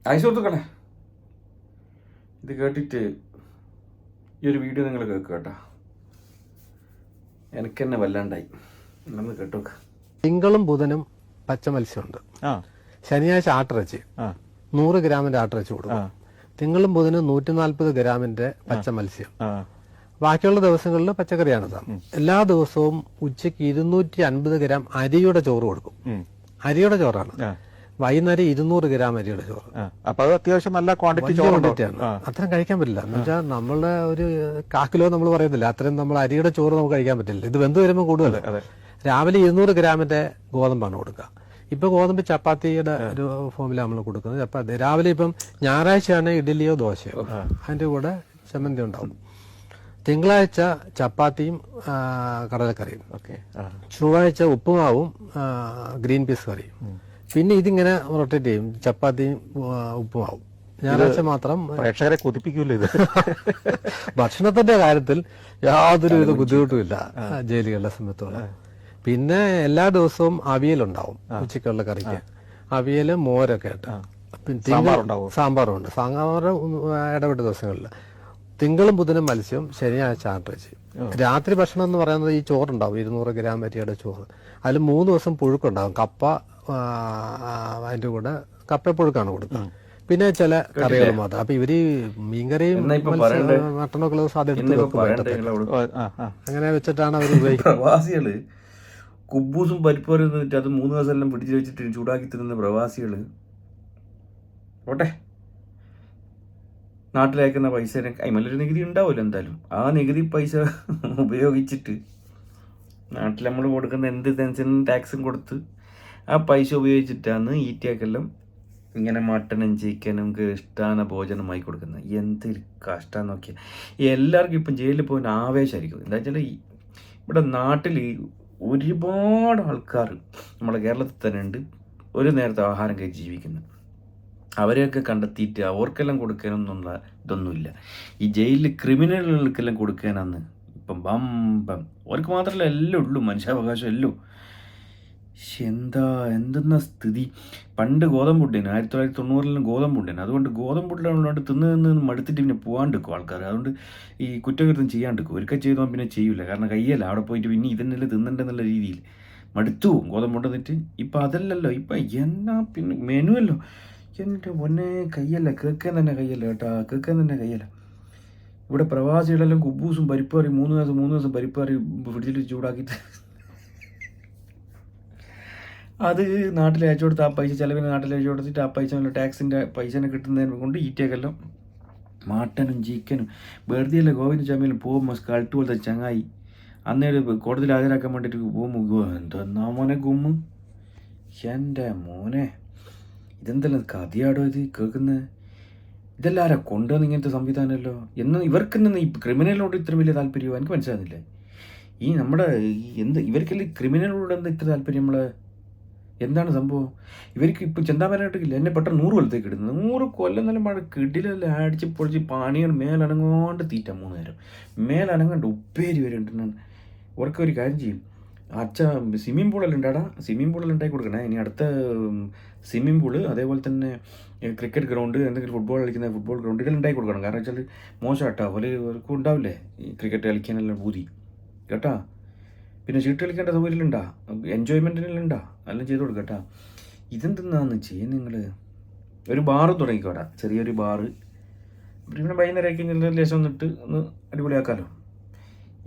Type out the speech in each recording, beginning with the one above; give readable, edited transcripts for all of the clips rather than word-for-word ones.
സുഹൃത്തുക്കളെ, ഇത് കേട്ടിട്ട് ഈ ഒരു വീഡിയോ നിങ്ങൾ കേൾക്കുക കേട്ടോ. എനിക്ക് തന്നെ വല്ലാണ്ടായി. നമ്മൾ കേട്ടോക്ക. തിങ്കളും ബുധനും പച്ച മത്സ്യമുണ്ട്. ശനിയാഴ്ച ആട്ടിറച്ചി 100 ഗ്രാമിന്റെ ആട്ടിറച്ചി കൊടുക്കും. തിങ്കളും ബുധനും 140 ഗ്രാമിന്റെ പച്ച മത്സ്യം. ബാക്കിയുള്ള ദിവസങ്ങളിൽ പച്ചക്കറിയാണ്. എല്ലാ ദിവസവും ഉച്ചയ്ക്ക് 250 ഗ്രാം അരിയുടെ ചോറ് കൊടുക്കും. അരിയുടെ ചോറാണ്. വൈകുന്നേരം 200 ഗ്രാം അരിയുടെ ചോറ്. അപ്പൊ അത് അത്യാവശ്യം നല്ല ക്വാണ്ടിറ്റിയാണ്. അത്രയും കഴിക്കാൻ പറ്റില്ല. എന്ന് വെച്ചാൽ നമ്മളെ ഒരു കാക്കിലോ നമ്മൾ പറയുന്നില്ല, അത്രയും നമ്മൾ അരിയുടെ ചോറ് നമുക്ക് കഴിക്കാൻ പറ്റില്ല. ഇത് വെന്ത് വരുമ്പോൾ കൂടുതൽ. രാവിലെ 200 ഗ്രാമിന്റെ ഗോതമ്പാണ് കൊടുക്കുക. ഇപ്പൊ ഗോതമ്പ് ചപ്പാത്തിയുടെ ഒരു ഫോമിലാണ് നമ്മൾ കൊടുക്കുന്നത്. ചപ്പാത്തി രാവിലെ ഇപ്പം ഞായറാഴ്ചയാണ് ഇഡ്ഡലിയോ ദോശയോ, അതിന്റെ കൂടെ ചമ്മന്തി ഉണ്ടാവും. തിങ്കളാഴ്ച ചപ്പാത്തിയും കടലക്കറിയും, ചൊവ്വാഴ്ച ഉപ്പുമാവും ഗ്രീൻ പീസ് കറിയും. പിന്നെ ഇതിങ്ങനെ റൊട്ടേറ്റ് ചെയ്യും, ചപ്പാത്തിയും ഉപ്പുമാവും. ഞായറാഴ്ച മാത്രം. പ്രേക്ഷകരെ കൊതിപ്പിക്കൂല്ലോ ഇത്. ഭക്ഷണത്തിന്റെ കാര്യത്തിൽ യാതൊരു വിധ ബുദ്ധിമുട്ടുമില്ല ജയിലുകളുടെ സമയത്തോളം. പിന്നെ എല്ലാ ദിവസവും അവിയലുണ്ടാവും ഉച്ചക്കുള്ള കറിക്ക്. അവിയല് മോരൊക്കെ ആയിട്ട്. സാമ്പാറുണ്ട്. സാമ്പാർ ഇടപെട്ട ദിവസങ്ങളിൽ. തിങ്കളും ബുധനും മത്സ്യം, ശനിയാഴ്ച ആട്ടിറച്ചി. രാത്രി ഭക്ഷണം എന്ന് പറയുന്നത് ഈ ചോറുണ്ടാവും, 200 ഗ്രാം അരിയുടെ ചോറ്. അതിൽ 3 ദിവസം പുഴുക്കുണ്ടാവും. കപ്പ, അതിന്റെ കൂടെ കപ്പപ്പുഴുക്കാണ് കൊടുക്കുന്നത്. പിന്നെ ചില കറികൾ മാത്രം. അപ്പൊ ഇവര് മീൻകറിയും മട്ടനൊക്കെ സാധ്യത അങ്ങനെ വെച്ചിട്ടാണ് അവർ ഉപയോഗിക്കുന്നത്. പ്രവാസികള് കുബൂസും പരിപ്പറും എന്നിട്ട് അത് 3 ദിവസം എല്ലാം പിടിച്ചു വെച്ചിട്ട് ചൂടാക്കി തിന്നുന്ന പ്രവാസികള് ഓട്ടെ. നാട്ടിലയക്കുന്ന പൈസ അതിമല്ലൊരു നികുതി ഉണ്ടാവില്ല എന്തായാലും. ആ നികുതി പൈസ ഉപയോഗിച്ചിട്ട് നാട്ടിൽ നമ്മൾ കൊടുക്കുന്ന എന്ത് ടെൻഷനും ടാക്സും കൊടുത്ത് ആ പൈസ ഉപയോഗിച്ചിട്ടാണ് ഈറ്റയ്ക്കെല്ലാം ഇങ്ങനെ മട്ടനും ചിക്കനും ഇഷ്ടാന ഭോജനമായി കൊടുക്കുന്നത്. എന്തൊരു കഷ്ടം നോക്കിയാൽ. എല്ലാവർക്കും ഇപ്പം ജയിലിൽ പോകാൻ ആവേശമായിരിക്കും. എന്താ വെച്ചാൽ ഇവിടെ നാട്ടിൽ ഒരുപാട് ആൾക്കാർ നമ്മളെ കേരളത്തിൽ തന്നെ ഉണ്ട് ഒരു നേരത്തെ ആഹാരം കഴിച്ച് ജീവിക്കുന്നത്. അവരെയൊക്കെ കണ്ടെത്തിയിട്ട് അവർക്കെല്ലാം കൊടുക്കാനൊന്നുള്ള ഇതൊന്നുമില്ല. ഈ ജയിലിൽ ക്രിമിനലുകൾക്കെല്ലാം കൊടുക്കാനാന്ന് ഇപ്പം ബമ്പം. അവർക്ക് മാത്രമല്ല എല്ലാം ഉള്ളൂ, മനുഷ്യാവകാശം എല്ലാം. എന്തെന്ന സ്ഥിതി. പണ്ട് ഗോതമ്പുണ്ടേന് 1990 ഗോതമ്പുണ്ടേന്. അതുകൊണ്ട് ഗോതമ്പുണ്ടാണ്ട് തിന്ന് മടുത്തിട്ട് പിന്നെ പോകാണ്ടിരിക്കും ആൾക്കാർ. അതുകൊണ്ട് ഈ കുറ്റകൃത്യം ചെയ്യാണ്ടിരിക്കും. ഒരിക്കൽ ചെയ്താൽ പിന്നെ ചെയ്യൂല. കാരണം കയ്യല്ല അവിടെ പോയിട്ട് പിന്നെ ഇതന്നെല്ലാം തിന്നണ്ടെന്നുള്ള രീതിയിൽ മടുത്തു പോകും ഗോതമ്പുണ്ടെന്നിട്ട്. ഇപ്പം അതല്ലല്ലോ. ഇപ്പം എന്നാ പിന്നെ മെനുവല്ലോ. എൻ്റെ പൊന്നെ കയ്യല്ല, കേൾക്കാൻ തന്നെ കയ്യല്ല കേട്ടോ, കേൾക്കാൻ തന്നെ കയ്യല്ല. ഇവിടെ പ്രവാസികളെല്ലാം കുബൂസും പരിപ്പറി 3 ദിവസം പരിപ്പറി ഫ്രിഡ്ജിൽ ചൂടാക്കിയിട്ട് അത് നാട്ടിൽ അയച്ചു കൊടുത്ത് ആ പൈസ ചിലവിന് നാട്ടിൽ അയച്ചു കൊടുത്തിട്ട് ആ പൈസ ടാക്സിൻ്റെ പൈസനെ കിട്ടുന്നതിനെ കൊണ്ട് ഈറ്റക്കെല്ലാം മട്ടനും ചിക്കനും വെറുതെയല്ല. ഗോവിന്ദ ചമ്മയിലും പോകുമ്പോൾ കൾട്ട് പോലത്തെ ചങ്ങായി അന്നേരം കോടതിയിൽ ഹാജരാക്കാൻ വേണ്ടിയിട്ട് പോകുമ്പോൾ എന്തെന്നാ മോനെ ഗുമ്മ്. എൻ്റെ മോനെ ഇതെന്തെല്ലാം കഥയാടോ ഇത് കേൾക്കുന്നത്. ഇതെല്ലാം ആരാ കൊണ്ടുവന്ന് ഇങ്ങനത്തെ സംവിധാനമല്ലോ എന്ന് ഇവർക്കെന്ന് ഈ ക്രിമിനലിനോട് ഇത്ര വലിയ താല്പര്യമോ എനിക്ക് മനസ്സിലാകുന്നില്ല. ഈ നമ്മുടെ ഇവർക്കെല്ലാം ക്രിമിനലിനോട് എന്താ ഇത്ര താല്പര്യം? എന്താണ് സംഭവം? ഇവർക്ക് ഇപ്പം ചെന്താമരായിട്ടില്ല. എന്നെ പെട്ടെന്ന് 100 കൊല്ലത്തേക്ക് ഇടുന്നത്. 100 കൊല്ലം നല്ല മഴ കിടിലെല്ലാം അടിച്ച് പൊളിച്ച് പണിയാണ്. മേലനങ്ങാണ്ട് തീറ്റ 3 നേരം മേലനങ്ങാണ്ട് ഉപ്പേരി വരെ ഉണ്ടെന്നാണ്. ഉറക്കെ ഒരു കാര്യം ചെയ്യും, സ്വിമ്മിംഗ് പൂളെല്ലാം ഉണ്ടാടാ, സ്വിമ്മിംഗ് പൂളെല്ലാം ഉണ്ടാക്കി കൊടുക്കണേ. ഇനി അടുത്ത സ്വിമ്മിംഗ് പൂള്, അതേപോലെ തന്നെ ക്രിക്കറ്റ് ഗ്രൗണ്ട്, എന്തെങ്കിലും ഫുട്ബോൾ കളിക്കുന്ന ഫുട്ബോൾ ഗ്രൗണ്ട് ഇതെല്ലാം ഉണ്ടാക്കി കൊടുക്കണം. കാരണം വെച്ചാൽ മോശമാട്ടാ ഓർക്കും ഉണ്ടാവില്ലേ ഈ ക്രിക്കറ്റ് കളിക്കാനെല്ലാം പൂതി കേട്ടാ. പിന്നെ ചീട്ട് കളിക്കേണ്ട സൗകര്യമുണ്ടാ, എൻജോയ്മെൻറ്റിനെല്ലാം എല്ലാം ചെയ്ത് കൊടുക്കുക കേട്ടാ. ഇതെന്തെന്നാന്ന് ചെയ്യും നിങ്ങൾ. ഒരു ബാറ് തുടങ്ങിക്കോടാ, ചെറിയൊരു ബാറ്. പിന്നെ വൈകുന്നേരം ആക്കി കഴിഞ്ഞാൽ ലേശം വന്നിട്ട് ഒന്ന് അടിപൊളിയാക്കാമല്ലോ.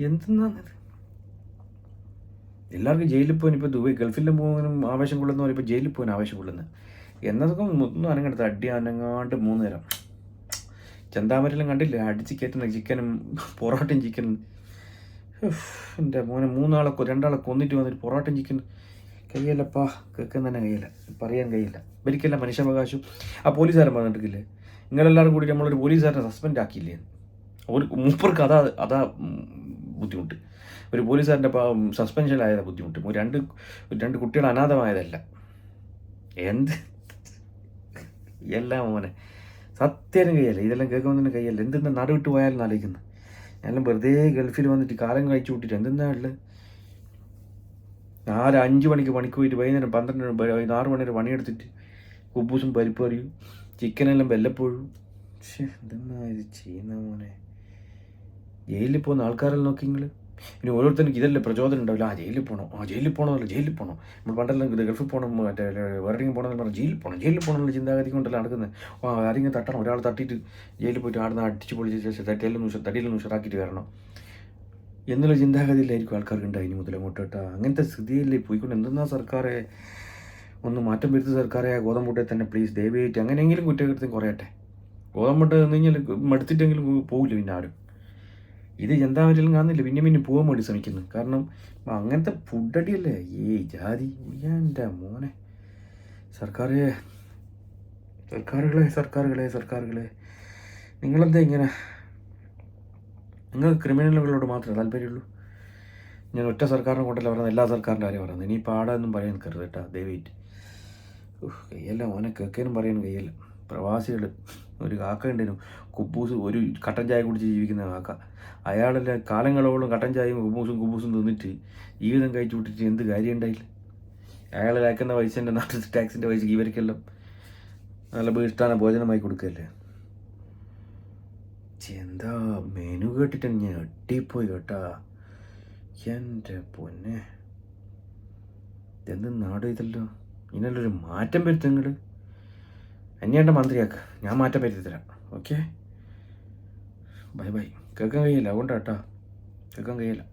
എന്തെന്നാന്നത് എല്ലാവർക്കും ജയിലിൽ പോകാൻ. ഇപ്പോൾ ദുബായ് ഗൾഫിലും പോകാനും ആവേശം കൊള്ളുന്ന പോലെ ഇപ്പോൾ ജയിലിൽ പോകാൻ ആവേശം കൊള്ളുന്നത്. എന്നതൊക്കെ ഒന്നും അനങ്ങടുത്ത് അടി അനങ്ങാണ്ട് 3 നേരം. ചെന്താമരെല്ലാം കണ്ടില്ലേ അടിച്ച് കയറ്റുന്ന ചിക്കനും പൊറോട്ടയും ചിക്കനും. എൻ്റെ മോനെ 2 ആളെ കൊന്നിട്ട് വന്നിട്ട് പൊറോട്ടയും ചിക്കൻ കയ്യല്ലപ്പാ. കേൾക്കാൻ തന്നെ കയ്യില്ല, പറയാൻ കഴിയില്ല. ഒരിക്കലും മനുഷ്യാവകാശം. ആ പോലീസുകാരൻ പറഞ്ഞിട്ടില്ലേ, നിങ്ങളെല്ലാവരും കൂടി നമ്മളൊരു പോലീസുകാരനെ സസ്പെൻഡ് ആക്കിയില്ലേ. ഒരു മൂപ്പർക്ക് അതാ ബുദ്ധിമുട്ട്. ഒരു പോലീസുകാരൻ്റെ സസ്പെൻഷനിലായതാ ബുദ്ധിമുട്ട്. രണ്ട് കുട്ടികൾ അനാഥമായതല്ല. എല്ലാം മോനെ സത്യം കയ്യല്ല. ഇതെല്ലാം കേൾക്കുമ്പോൾ തന്നെ കയ്യല്ല. എന്തെന്നാ നടുവിട്ട് പോയാലും ആലോചിക്കുന്നത്. എല്ലാം വെറുതെ ഗൾഫിൽ വന്നിട്ട് കാലം കഴിച്ചു കൂട്ടിയിട്ട് എന്തെന്നാ ഉള്ളത്. 5 മണിക്ക് പണിക്ക് പോയിട്ട് വൈകുന്നേരം 6 മണി വരെ പണിയെടുത്തിട്ട് കുബൂസും പരിപ്പറിയും ചിക്കനെല്ലാം വല്ലപ്പോഴും. പക്ഷേ എന്തെന്നാ ഇത് ചെയ്യുന്ന മോനെ. ജയിലിൽ പോകുന്ന ആൾക്കാരെല്ലാം നോക്കി നിങ്ങൾ. ഇനി ഓരോരുത്തർക്ക് ഇതല്ലേ പ്രചോദനം ഉണ്ടാവില്ല. ജയിലിൽ പോകണമല്ല ജയിലിൽ പോകണം. നമ്മൾ പണ്ടെല്ലാം ഇത് ഗൾഫിൽ പോകണം, മറ്റേ വേറെയും പോകണമെന്ന് പറഞ്ഞാൽ ജയിലിൽ പോകണം എന്നുള്ള ചിന്താഗതി കൊണ്ടല്ല നടക്കുന്നത്. ആരെങ്കിലും തട്ടണം, ഒരാൾ തട്ടിയിട്ട് ജയിലിൽ പോയിട്ട് ആടുന്ന അടിച്ച് പൊളിച്ച് ശേഷം തടിയെല്ലാം ഉഷറാക്കിയിട്ട് വരണം എന്നുള്ള ചിന്താഗതിയിലായിരിക്കും ആൾക്കാർക്ക് ഉണ്ടായി ഇനി മുതൽ അങ്ങോട്ട് കേട്ടോ. അങ്ങനത്തെ സ്ഥിതിയില്ലേ പോയിക്കൊണ്ട്. എന്തെന്നാ സർക്കാരെ ഒന്ന് മാറ്റം വരുത്തി സർക്കാരെ. ഗോതമ്പൂട്ടെ തന്നെ പ്ലീസ് ദയവായിട്ട് അങ്ങനെയെങ്കിലും കുറ്റകൃത്യം കുറയട്ടെ. ഗോതമ്പൂട്ട് നിന്ന് കഴിഞ്ഞാൽ മടുത്തിട്ടെങ്കിലും പോകില്ല പിന്നെ ആരും. ഇത് എന്തായാലും കാണുന്നില്ല, പിന്നെ പോകാൻ വേണ്ടി ശ്രമിക്കുന്നു. കാരണം അങ്ങനത്തെ ഫുഡടിയല്ലേ ജാതി. എൻ്റെ മോനെ. സർക്കാരുകളെ നിങ്ങളെന്താ ഇങ്ങനെ? നിങ്ങൾക്ക് ക്രിമിനലുകളോട് മാത്രമേ താല്പര്യമുള്ളൂ. ഞാൻ ഒറ്റ സർക്കാരിനെ കൊണ്ടല്ല പറയുന്നത്, എല്ലാ സർക്കാരിൻ്റെ കാര്യം പറയുന്നത്. ഇനി പാടാനൊന്നും പറയാൻ നിൽക്കരുത് കേട്ടോ ദയവായിട്ട്. കയ്യല്ല മോനെ, കേൾക്കാനും പറയാനും കയ്യല്ല. പ്രവാസികൾ ഒരു കാക്ക ഉണ്ടേനും, കുബൂസ് ഒരു കട്ടൻ ചായ കുടിച്ച് ജീവിക്കുന്ന കാക്ക. അയാളെല്ലാം കാലങ്ങളോളം കട്ടൻ ചായയും കുബൂസും തിന്നിട്ട് ജീവിതം കഴിച്ചു വിട്ടിട്ട് എന്ത് കാര്യം ഉണ്ടായില്ല. അയാൾ അയക്കുന്ന പൈസൻ്റെ നാട്ടിൽ ടാക്സിൻ്റെ പൈസ ഇവർക്കെല്ലാം നല്ല ഇഷ്ടമാണ് ഭോജനമായി കൊടുക്കുകയല്ലേ. എന്താ മെനു കേട്ടിട്ട് ഞാൻ എട്ടിപ്പോയി കേട്ടാ. എൻ്റെ പൊന്നെ, എന്ത് നാട് ഇതല്ലോ. ഇതിനല്ലൊരു മാറ്റം വരുത്തും നിങ്ങൾ. എന്നെയാണ്ട മന്ത്രിയാക്കുക, ഞാൻ മാറ്റം വരുത്തി തരാം. Okay, bye. കേൾക്കാൻ കഴിയില്ല അതുകൊണ്ടാട്ടാ, കേൾക്കാൻ കഴിയില്ല.